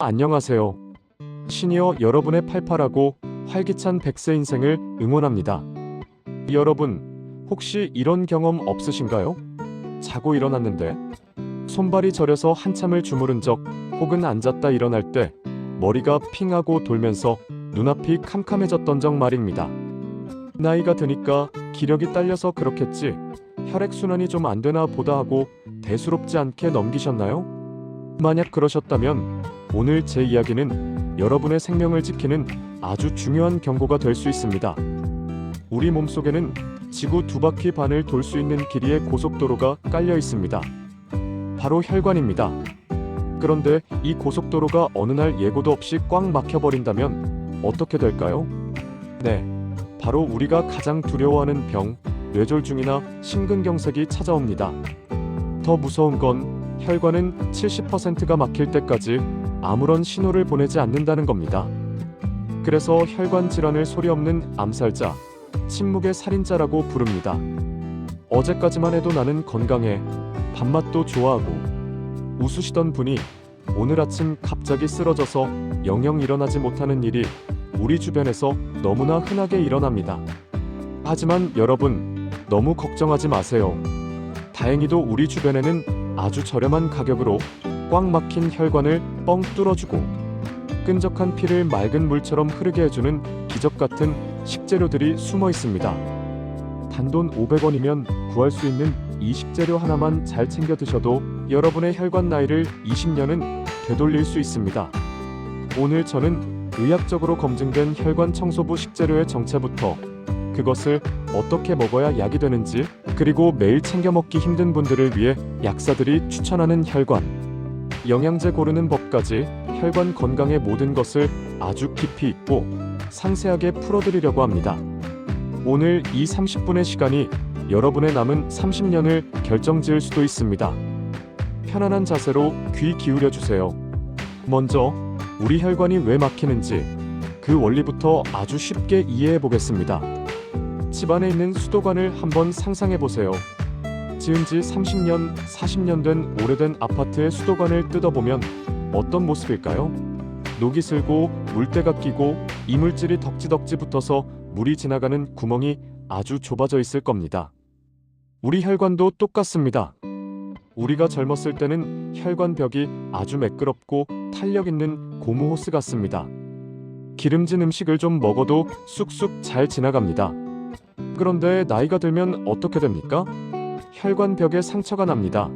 안녕하세요. 시니어 여러분의 팔팔하고 활기찬 100세 인생을 응원합니다. 여러분, 혹시 이런 경험 없으신가요? 자고 일어났는데 손발이 저려서 한참을 주무른 적, 혹은 앉았다 일어날 때 머리가 핑하고 돌면서 눈앞이 캄캄해졌던 적 말입니다. 나이가 드니까 기력이 딸려서 그렇겠지, 혈액순환이 좀 안 되나 보다 하고 대수롭지 않게 넘기셨나요? 만약 그러셨다면 오늘 제 이야기는 여러분의 생명을 지키는 아주 중요한 경고가 될 수 있습니다. 우리 몸속에는 지구 2바퀴 반을 돌 수 있는 길이의 고속도로가 깔려 있습니다. 바로 혈관입니다. 그런데 이 고속도로가 어느 날 예고도 없이 꽉 막혀버린다면 어떻게 될까요? 네, 바로 우리가 가장 두려워하는 병, 뇌졸중이나 심근경색이 찾아옵니다. 더 무서운 건 혈관은 70%가 막힐 때까지 아무런 신호를 보내지 않는다는 겁니다. 그래서 혈관 질환을 소리 없는 암살자, 침묵의 살인자라고 부릅니다. 어제까지만 해도 나는 건강해, 밥맛도 좋아하고 웃으시던 분이 오늘 아침 갑자기 쓰러져서 영영 일어나지 못하는 일이 우리 주변에서 너무나 흔하게 일어납니다. 하지만 여러분, 너무 걱정하지 마세요. 다행히도 우리 주변에는 아주 저렴한 가격으로 꽉 막힌 혈관을 뻥 뚫어주고 끈적한 피를 맑은 물처럼 흐르게 해주는 기적 같은 식재료들이 숨어 있습니다. 단돈 500원이면 구할 수 있는 이 식재료 하나만 잘 챙겨 드셔도 여러분의 혈관 나이를 20년은 되돌릴 수 있습니다. 오늘 저는 의학적으로 검증된 혈관 청소부 식재료의 정체부터, 그것을 어떻게 먹어야 약이 되는지, 그리고 매일 챙겨 먹기 힘든 분들을 위해 약사들이 추천하는 혈관, 영양제 고르는 법까지 혈관 건강의 모든 것을 아주 깊이 있고 상세하게 풀어드리려고 합니다. 오늘 이 30분의 시간이 여러분의 남은 30년을 결정지을 수도 있습니다. 편안한 자세로 귀 기울여 주세요. 먼저 우리 혈관이 왜 막히는지 그 원리부터 아주 쉽게 이해해 보겠습니다. 집안에 있는 수도관을 한번 상상해 보세요. 지은 지 30년, 40년 된 오래된 아파트의 수도관을 뜯어보면 어떤 모습일까요? 녹이 슬고 물때가 끼고 이물질이 덕지덕지 붙어서 물이 지나가는 구멍이 아주 좁아져 있을 겁니다. 우리 혈관도 똑같습니다. 우리가 젊었을 때는 혈관 벽이 아주 매끄럽고 탄력 있는 고무 호스 같습니다. 기름진 음식을 좀 먹어도 쑥쑥 잘 지나갑니다. 그런데 나이가 들면 어떻게 됩니까? 혈관 벽에 상처가 납니다.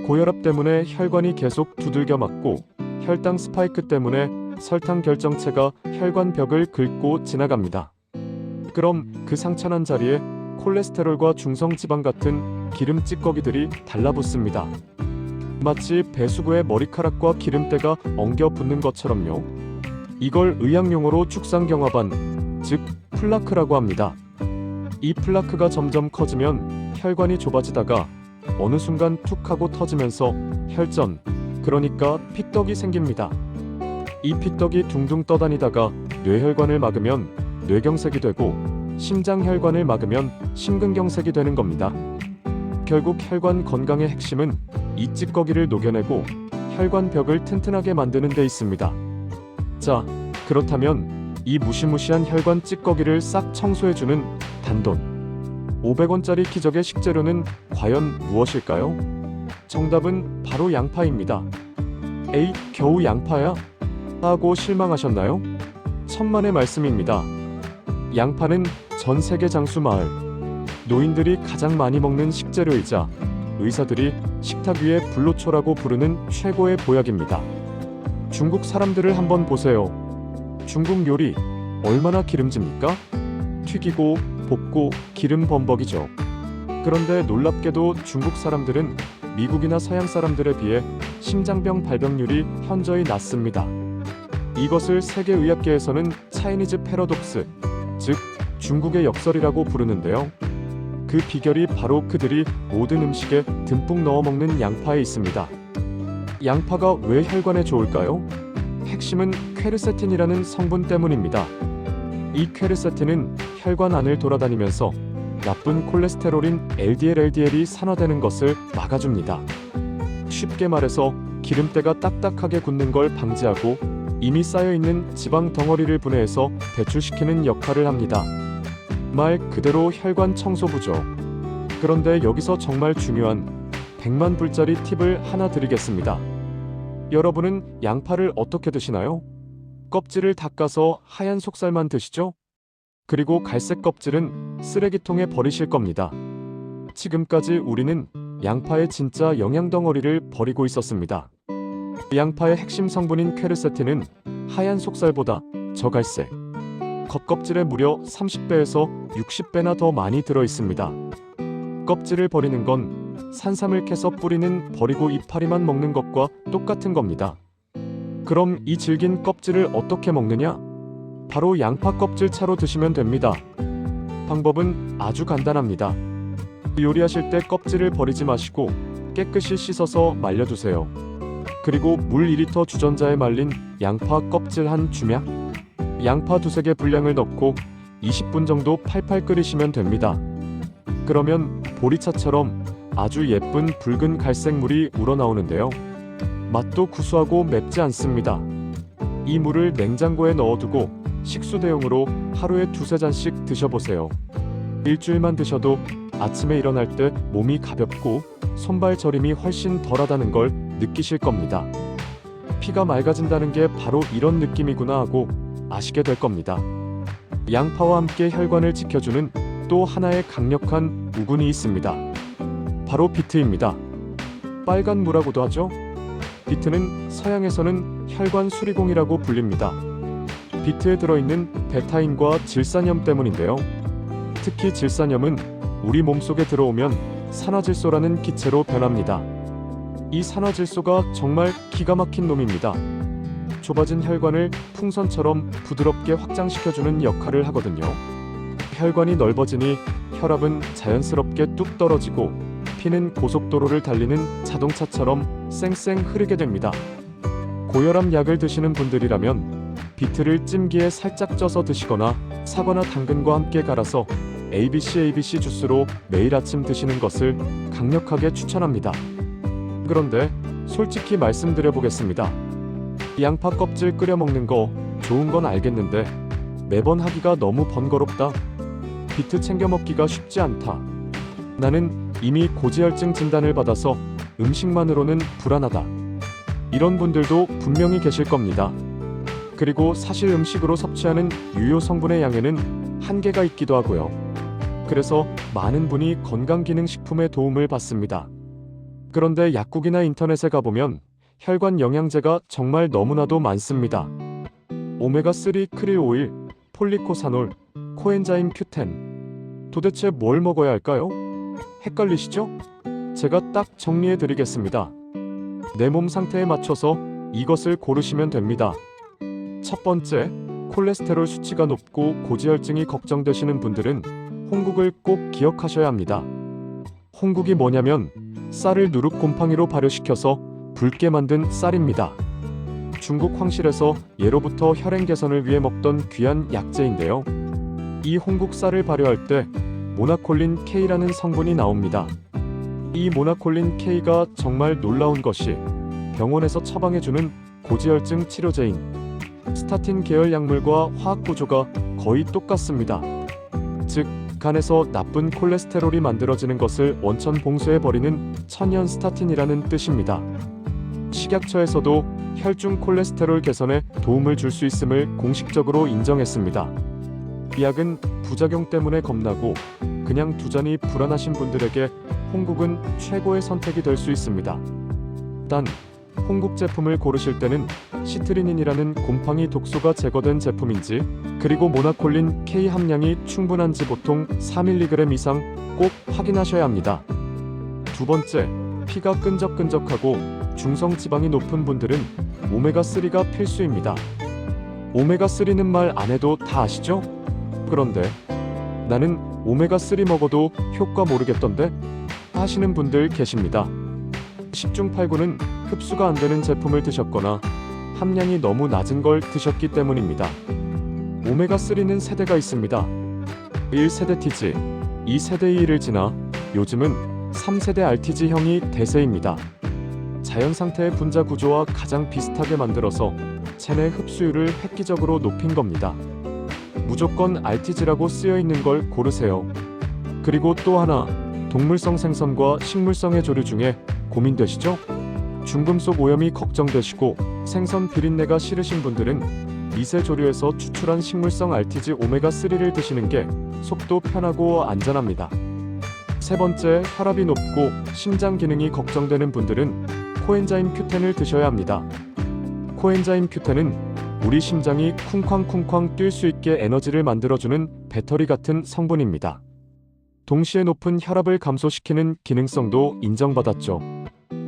고혈압 때문에 혈관이 계속 두들겨 맞고 혈당 스파이크 때문에 설탕 결정체가 혈관 벽을 긁고 지나갑니다. 그럼 그 상처난 자리에 콜레스테롤과 중성지방 같은 기름 찌꺼기들이 달라붙습니다. 마치 배수구에 머리카락과 기름때가 엉겨 붙는 것처럼요. 이걸 의학용어로 축상경화반, 즉 플라크라고 합니다. 이 플라크가 점점 커지면 혈관이 좁아지다가 어느 순간 툭 하고 터지면서 혈전, 그러니까 피떡이 생깁니다. 이 피떡이 둥둥 떠다니다가 뇌혈관을 막으면 뇌경색이 되고 심장혈관을 막으면 심근경색이 되는 겁니다. 결국 혈관 건강의 핵심은 이 찌꺼기를 녹여내고 혈관 벽을 튼튼하게 만드는 데 있습니다. 자, 그렇다면 이 무시무시한 혈관 찌꺼기를 싹 청소해주는 단돈 500원짜리 기적의 식재료는 과연 무엇일까요? 정답은 바로 양파입니다. 에이, 겨우 양파야? 하고 실망하셨나요? 천만의 말씀입니다. 양파는 전 세계 장수 마을, 노인들이 가장 많이 먹는 식재료이자 의사들이 식탁 위에 불로초라고 부르는 최고의 보약입니다. 중국 사람들을 한번 보세요. 중국 요리 얼마나 기름집니까? 튀기고 볶고 기름 범벅이죠. 그런데 놀랍게도 중국 사람들은 미국이나 서양 사람들에 비해 심장병 발병률이 현저히 낮습니다. 이것을 세계의학계에서는 차이니즈 패러독스, 즉 중국의 역설이라고 부르는데요. 그 비결이 바로 그들이 모든 음식에 듬뿍 넣어 먹는 양파에 있습니다. 양파가 왜 혈관에 좋을까요? 핵심은 퀘르세틴이라는 성분 때문입니다. 이 퀘르세틴은 혈관 안을 돌아다니면서 나쁜 콜레스테롤인 LDL이 산화되는 것을 막아줍니다. 쉽게 말해서 기름때가 딱딱하게 굳는 걸 방지하고 이미 쌓여있는 지방 덩어리를 분해해서 배출시키는 역할을 합니다. 말 그대로 혈관 청소부죠. 그런데 여기서 정말 중요한 100만 불짜리 팁을 하나 드리겠습니다. 여러분은 양파를 어떻게 드시나요? 껍질을 닦아서 하얀 속살만 드시죠? 그리고 갈색 껍질은 쓰레기통에 버리실 겁니다. 지금까지 우리는 양파의 진짜 영양덩어리를 버리고 있었습니다. 양파의 핵심 성분인 퀘르세틴은 하얀 속살보다 저갈색, 겉껍질에 무려 30배에서 60배나 더 많이 들어 있습니다. 껍질을 버리는 건 산삼을 캐서 뿌리는 버리고 이파리만 먹는 것과 똑같은 겁니다. 그럼 이 질긴 껍질을 어떻게 먹느냐? 바로 양파 껍질 차로 드시면 됩니다. 방법은 아주 간단합니다. 요리하실 때 껍질을 버리지 마시고 깨끗이 씻어서 말려두세요. 그리고 물 2리터 주전자에 말린 양파 껍질 한 주먹, 양파 두세 개 분량을 넣고 20분 정도 팔팔 끓이시면 됩니다. 그러면 보리차처럼 아주 예쁜 붉은 갈색 물이 우러나오는데요. 맛도 구수하고 맵지 않습니다. 이 물을 냉장고에 넣어두고 식수 대용으로 하루에 두세 잔씩 드셔보세요. 일주일만 드셔도 아침에 일어날 때 몸이 가볍고 손발 저림이 훨씬 덜하다는 걸 느끼실 겁니다. 피가 맑아진다는 게 바로 이런 느낌이구나 하고 아시게 될 겁니다. 양파와 함께 혈관을 지켜주는 또 하나의 강력한 우군이 있습니다. 바로 비트입니다. 빨간 무라고도 하죠. 비트는 서양에서는 혈관 수리공이라고 불립니다. 비트에 들어있는 베타인과 질산염 때문인데요. 특히 질산염은 우리 몸속에 들어오면 산화질소라는 기체로 변합니다. 이 산화질소가 정말 기가 막힌 놈입니다. 좁아진 혈관을 풍선처럼 부드럽게 확장시켜주는 역할을 하거든요. 혈관이 넓어지니 혈압은 자연스럽게 뚝 떨어지고 피는 고속도로를 달리는 자동차처럼 쌩쌩 흐르게 됩니다. 고혈압 약을 드시는 분들이라면 비트를 찜기에 살짝 쪄서 드시거나 사과나 당근과 함께 갈아서 ABC 주스로 매일 아침 드시는 것을 강력하게 추천합니다. 그런데 솔직히 말씀드려보겠습니다. 양파 껍질 끓여 먹는 거 좋은 건 알겠는데 매번 하기가 너무 번거롭다. 비트 챙겨 먹기가 쉽지 않다. 나는 이미 고지혈증 진단을 받아서 음식만으로는 불안하다. 이런 분들도 분명히 계실 겁니다. 그리고 사실 음식으로 섭취하는 유효 성분의 양에는 한계가 있기도 하고요. 그래서 많은 분이 건강기능식품의 도움을 받습니다. 그런데 약국이나 인터넷에 가보면 혈관 영양제가 정말 너무나도 많습니다. 오메가3 크릴 오일, 폴리코사놀, 코엔자임 Q10. 도대체 뭘 먹어야 할까요? 헷갈리시죠? 제가 딱 정리해 드리겠습니다. 내 몸 상태에 맞춰서 이것을 고르시면 됩니다. 첫 번째, 콜레스테롤 수치가 높고 고지혈증이 걱정되시는 분들은 홍국을 꼭 기억하셔야 합니다. 홍국이 뭐냐면 쌀을 누룩곰팡이로 발효시켜서 붉게 만든 쌀입니다. 중국 황실에서 예로부터 혈행 개선을 위해 먹던 귀한 약재인데요. 이 홍국 쌀을 발효할 때 모나콜린 K라는 성분이 나옵니다. 이 모나콜린 K가 정말 놀라운 것이 병원에서 처방해주는 고지혈증 치료제인 스타틴 계열 약물과 화학 구조가 거의 똑같습니다. 즉, 간에서 나쁜 콜레스테롤이 만들어지는 것을 원천 봉쇄해버리는 천연 스타틴이라는 뜻입니다. 식약처에서도 혈중 콜레스테롤 개선에 도움을 줄 수 있음을 공식적으로 인정했습니다. 이 약은 부작용 때문에 겁나고 그냥 두잔이 불안하신 분들에게 홍국은 최고의 선택이 될 수 있습니다. 단, 홍국 제품을 고르실 때는 시트리닌이라는 곰팡이 독소가 제거된 제품인지, 그리고 모나콜린 K 함량이 충분한지 보통 4mg 이상 꼭 확인하셔야 합니다. 두 번째, 피가 끈적끈적하고 중성 지방이 높은 분들은 오메가3가 필수입니다. 오메가3는 말 안 해도 다 아시죠? 그런데 나는 오메가3 먹어도 효과 모르겠던데? 하시는 분들 계십니다. 10중 8구는 흡수가 안 되는 제품을 드셨거나 함량이 너무 낮은 걸 드셨기 때문입니다. 오메가3는 세대가 있습니다. 1세대 TG, 2세대 E를 지나 요즘은 3세대 RTG형이 대세입니다. 자연 상태의 분자 구조와 가장 비슷하게 만들어서 체내 흡수율을 획기적으로 높인 겁니다. 무조건 RTG라고 쓰여 있는 걸 고르세요. 그리고 또 하나, 동물성 생선과 식물성의 조류 중에 고민되시죠? 중금속 오염이 걱정되시고 생선 비린내가 싫으신 분들은 미세 조류에서 추출한 식물성 RTG 오메가3를 드시는 게 속도 편하고 안전합니다. 세 번째, 혈압이 높고 심장 기능이 걱정되는 분들은 코엔자임 Q10을 드셔야 합니다. 코엔자임 Q10은 우리 심장이 쿵쾅쿵쾅 뛸 수 있게 에너지를 만들어주는 배터리 같은 성분입니다. 동시에 높은 혈압을 감소시키는 기능성도 인정받았죠.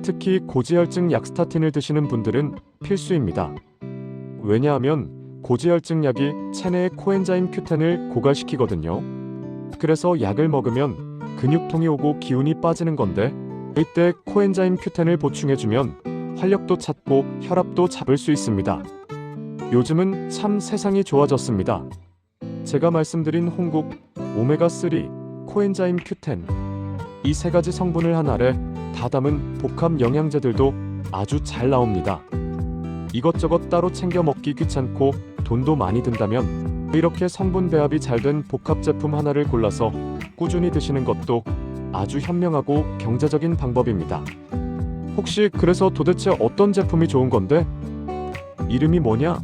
특히 고지혈증 약 스타틴을 드시는 분들은 필수입니다. 왜냐하면 고지혈증 약이 체내의 코엔자임 Q10을 고갈시키거든요. 그래서 약을 먹으면 근육통이 오고 기운이 빠지는 건데, 이때 코엔자임 Q10을 보충해주면 활력도 찾고 혈압도 잡을 수 있습니다. 요즘은 참 세상이 좋아졌습니다. 제가 말씀드린 홍국, 오메가3, 코엔자임 Q10, 이 세 가지 성분을 한 알에 다 담은 복합 영양제들도 아주 잘 나옵니다. 이것저것 따로 챙겨 먹기 귀찮고 돈도 많이 든다면 이렇게 성분 배합이 잘 된 복합 제품 하나를 골라서 꾸준히 드시는 것도 아주 현명하고 경제적인 방법입니다. 혹시 그래서 도대체 어떤 제품이 좋은 건데? 이름이 뭐냐?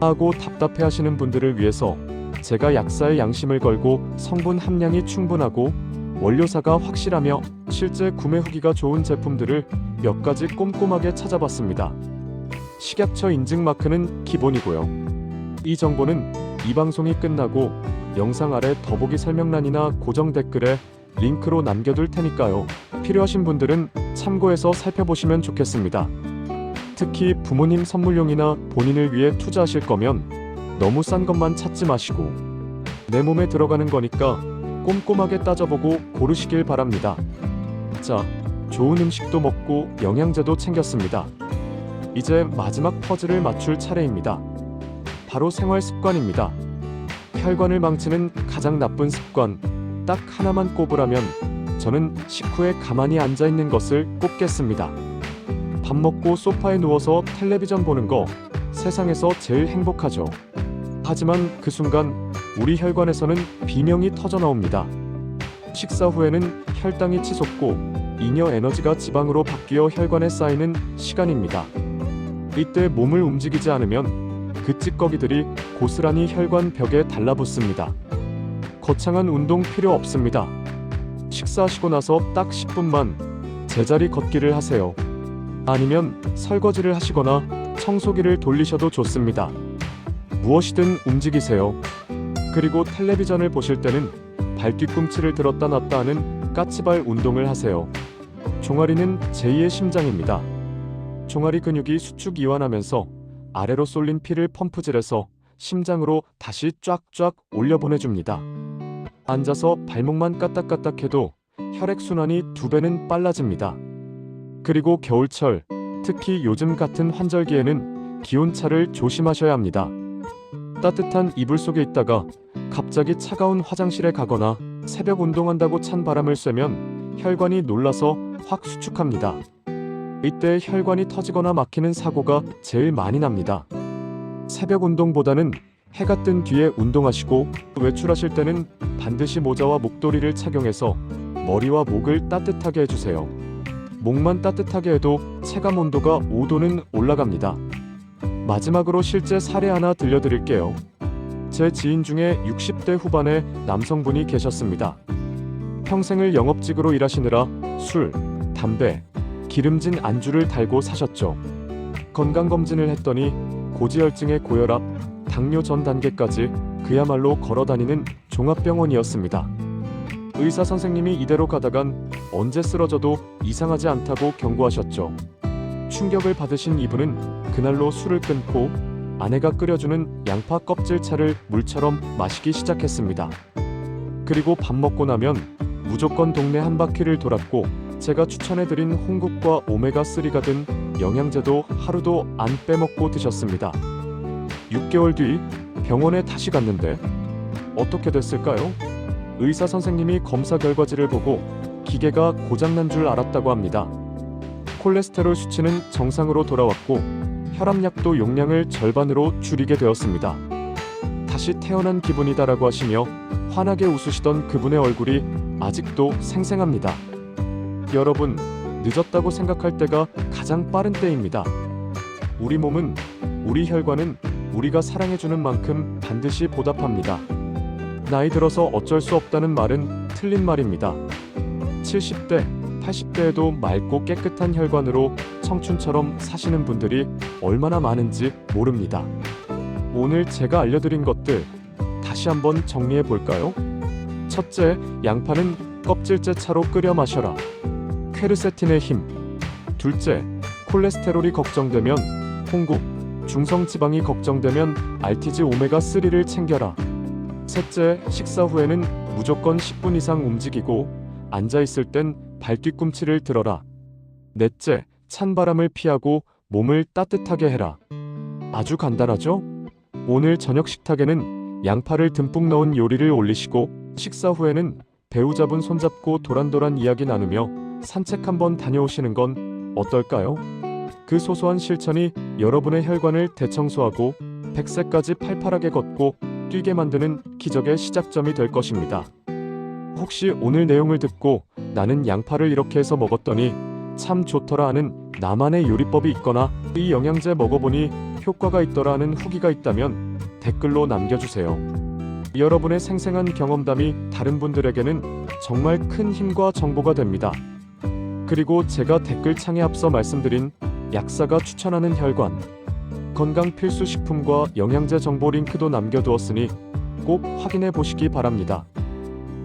하고 답답해 하시는 분들을 위해서 제가 약사의 양심을 걸고 성분 함량이 충분하고 원료사가 확실하며 실제 구매 후기가 좋은 제품들을 몇 가지 꼼꼼하게 찾아봤습니다. 식약처 인증 마크는 기본이고요. 이 정보는 이 방송이 끝나고 영상 아래 더보기 설명란이나 고정 댓글에 링크로 남겨둘 테니까요. 필요하신 분들은 참고해서 살펴보시면 좋겠습니다. 특히 부모님 선물용이나 본인을 위해 투자하실 거면 너무 싼 것만 찾지 마시고 내 몸에 들어가는 거니까 꼼꼼하게 따져보고 고르시길 바랍니다. 자, 좋은 음식도 먹고 영양제도 챙겼습니다. 이제 마지막 퍼즐을 맞출 차례입니다. 바로 생활 습관입니다. 혈관을 망치는 가장 나쁜 습관, 딱 하나만 꼽으라면 저는 식후에 가만히 앉아 있는 것을 꼽겠습니다. 밥 먹고 소파에 누워서 텔레비전 보는 거 세상에서 제일 행복하죠. 하지만 그 순간 우리 혈관에서는 비명이 터져 나옵니다. 식사 후에는 혈당이 치솟고 잉여 에너지가 지방으로 바뀌어 혈관에 쌓이는 시간입니다. 이때 몸을 움직이지 않으면 그 찌꺼기들이 고스란히 혈관 벽에 달라붙습니다. 거창한 운동 필요 없습니다. 식사하시고 나서 딱 10분만 제자리 걷기를 하세요. 아니면 설거지를 하시거나 청소기를 돌리셔도 좋습니다. 무엇이든 움직이세요. 그리고 텔레비전을 보실 때는 발 뒤꿈치를 들었다 놨다 하는 까치발 운동을 하세요. 종아리는 제2의 심장입니다. 종아리 근육이 수축 이완하면서 아래로 쏠린 피를 펌프질해서 심장으로 다시 쫙쫙 올려보내줍니다. 앉아서 발목만 까딱까딱 해도 혈액순환이 2배는 빨라집니다. 그리고 겨울철, 특히 요즘 같은 환절기에는 기온차를 조심하셔야 합니다. 따뜻한 이불 속에 있다가 갑자기 차가운 화장실에 가거나 새벽 운동한다고 찬 바람을 쐬면 혈관이 놀라서 확 수축합니다. 이때 혈관이 터지거나 막히는 사고가 제일 많이 납니다. 새벽 운동보다는 해가 뜬 뒤에 운동하시고 외출하실 때는 반드시 모자와 목도리를 착용해서 머리와 목을 따뜻하게 해주세요. 목만 따뜻하게 해도 체감 온도가 5도는 올라갑니다. 마지막으로 실제 사례 하나 들려드릴게요. 제 지인 중에 60대 후반의 남성분이 계셨습니다. 평생을 영업직으로 일하시느라 술, 담배, 기름진 안주를 달고 사셨죠. 건강검진을 했더니 고지혈증의 고혈압, 당뇨 전 단계까지 그야말로 걸어다니는 종합병원이었습니다. 의사 선생님이 이대로 가다간 언제 쓰러져도 이상하지 않다고 경고하셨죠. 충격을 받으신 이분은 그날로 술을 끊고 아내가 끓여주는 양파 껍질차를 물처럼 마시기 시작했습니다. 그리고 밥 먹고 나면 무조건 동네 한 바퀴를 돌았고 제가 추천해드린 홍국과 오메가3가 든 영양제도 하루도 안 빼먹고 드셨습니다. 6개월 뒤 병원에 다시 갔는데 어떻게 됐을까요? 의사 선생님이 검사 결과지를 보고 기계가 고장난 줄 알았다고 합니다. 콜레스테롤 수치는 정상으로 돌아왔고 혈압약도 용량을 절반으로 줄이게 되었습니다. 다시 태어난 기분이다라고 하시며 환하게 웃으시던 그분의 얼굴이 아직도 생생합니다. 여러분, 늦었다고 생각할 때가 가장 빠른 때입니다. 우리 몸은, 우리 혈관은 우리가 사랑해주는 만큼 반드시 보답합니다. 나이 들어서 어쩔 수 없다는 말은 틀린 말입니다. 70대, 80대에도 맑고 깨끗한 혈관으로 청춘처럼 사시는 분들이 얼마나 많은지 모릅니다. 오늘 제가 알려드린 것들 다시 한번 정리해 볼까요? 첫째, 양파는 껍질째 차로 끓여 마셔라. 퀘르세틴의 힘. 둘째, 콜레스테롤이 걱정되면 홍국, 중성지방이 걱정되면 RTG 오메가3를 챙겨라. 셋째, 식사 후에는 무조건 10분 이상 움직이고 앉아있을 땐 발뒤꿈치를 들어라. 넷째, 찬바람을 피하고 몸을 따뜻하게 해라. 아주 간단하죠? 오늘 저녁 식탁에는 양파를 듬뿍 넣은 요리를 올리시고 식사 후에는 배우자분 손잡고 도란도란 이야기 나누며 산책 한번 다녀오시는 건 어떨까요? 그 소소한 실천이 여러분의 혈관을 대청소하고 100세까지 팔팔하게 걷고 뛰게 만드는 기적의 시작점이 될 것입니다. 혹시 오늘 내용을 듣고 나는 양파를 이렇게 해서 먹었더니 참 좋더라 하는 나만의 요리법이 있거나 이 영양제 먹어보니 효과가 있더라 하는 후기가 있다면 댓글로 남겨주세요. 여러분의 생생한 경험담이 다른 분들에게는 정말 큰 힘과 정보가 됩니다. 그리고 제가 댓글창에 앞서 말씀드린 약사가 추천하는 혈관, 건강 필수 식품과 영양제 정보 링크도 남겨두었으니 꼭 확인해 보시기 바랍니다.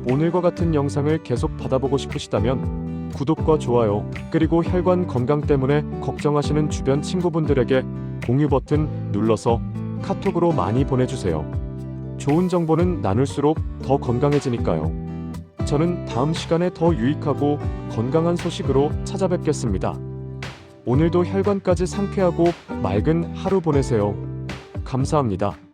오늘과 같은 영상을 계속 받아보고 싶으시다면 구독과 좋아요, 그리고 혈관 건강 때문에 걱정하시는 주변 친구분들에게 공유 버튼 눌러서 카톡으로 많이 보내주세요. 좋은 정보는 나눌수록 더 건강해지니까요. 저는 다음 시간에 더 유익하고 건강한 소식으로 찾아뵙겠습니다. 오늘도 혈관까지 상쾌하고 맑은 하루 보내세요. 감사합니다.